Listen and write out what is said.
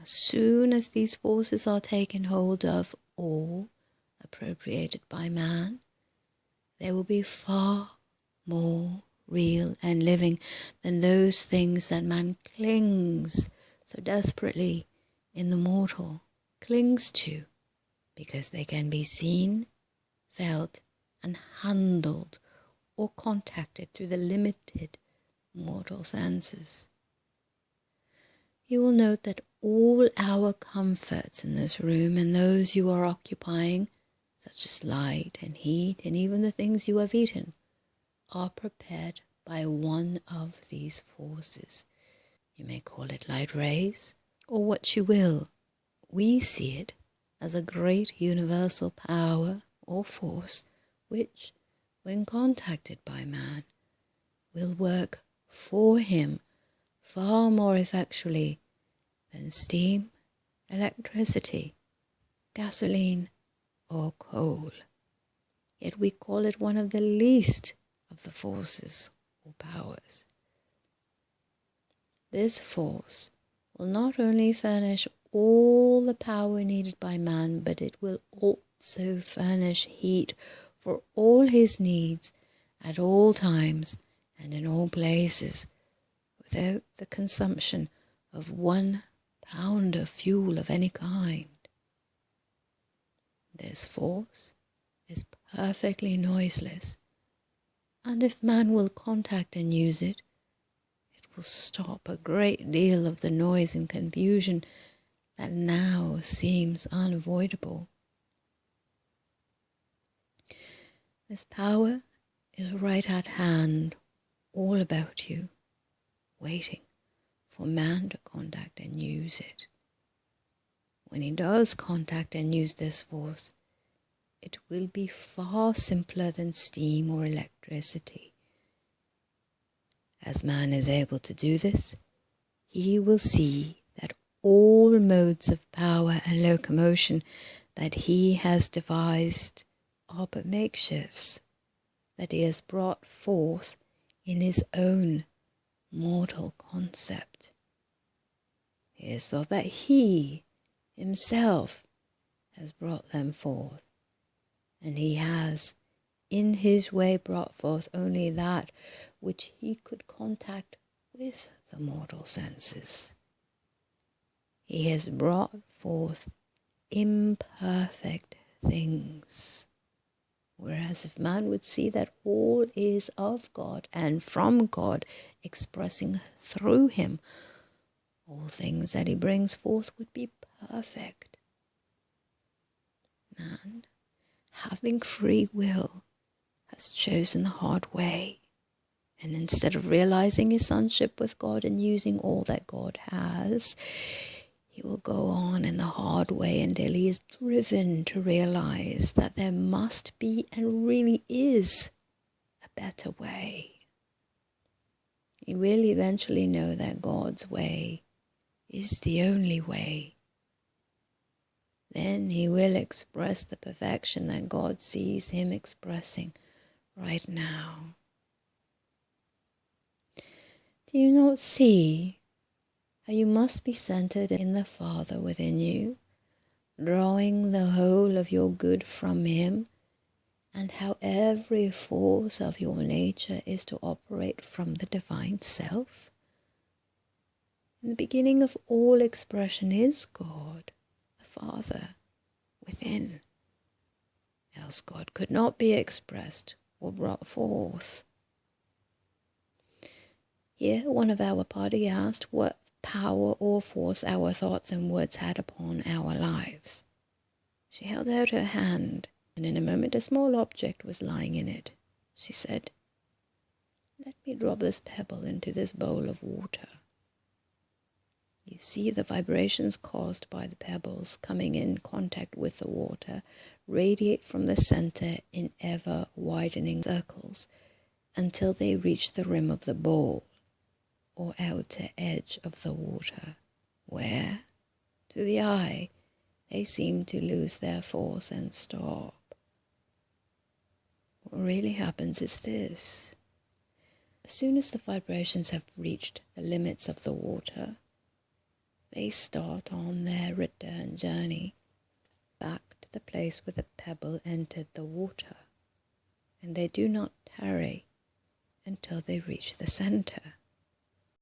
As soon as these forces are taken hold of or appropriated by man, they will be far more real and living than those things that man clings so desperately in the mortal, clings to, because they can be seen, felt, and handled or contacted through the limited mortal senses. You will note that all our comforts in this room and those you are occupying, such as light and heat and even the things you have eaten, are prepared by one of these forces. You may call it light rays or what you will. We see it as a great universal power or force which, when contacted by man, will work for him far more effectually than steam, electricity, gasoline, or coal. Yet we call it one of the least of the forces or powers. This force will not only furnish all the power needed by man, but it will also furnish heat for all his needs at all times and in all places, without the consumption of 1 pound of fuel of any kind. This force is perfectly noiseless, and if man will contact and use it, it will stop a great deal of the noise and confusion that now seems unavoidable. This power is right at hand, all about you, waiting for man to contact and use it. When he does contact and use this force, it will be far simpler than steam or electricity. As man is able to do this, he will see that all modes of power and locomotion that he has devised are but makeshifts that he has brought forth in his own mortal concept. It is thought that he himself has brought them forth, and he has in his way brought forth only that which he could contact with the mortal senses. He has brought forth imperfect things, whereas if man would see that all is of God and from God, expressing through him, all things that he brings forth would be perfect. Man, having free will, has chosen the hard way, and instead of realizing his sonship with God and using all that God has, he will go on in the hard way until he is driven to realize that there must be and really is a better way. He will eventually know that God's way is the only way. Then he will express the perfection that God sees him expressing right now. Do you not see how you must be centered in the Father within you, drawing the whole of your good from him, and how every force of your nature is to operate from the divine self? In the beginning of all expression is God, the Father, within. Else God could not be expressed or brought forth. Here one of our party asked what power or force our thoughts and words had upon our lives. She held out her hand, and in a moment a small object was lying in it. She said, "Let me drop this pebble into this bowl of water." You see the vibrations caused by the pebbles coming in contact with the water radiate from the center in ever-widening circles until they reach the rim of the bowl, or outer edge of the water, where, to the eye, they seem to lose their force and stop. What really happens is this. As soon as the vibrations have reached the limits of the water, They start on their return journey back to the place where the pebble entered the water, and they do not tarry until they reach the center.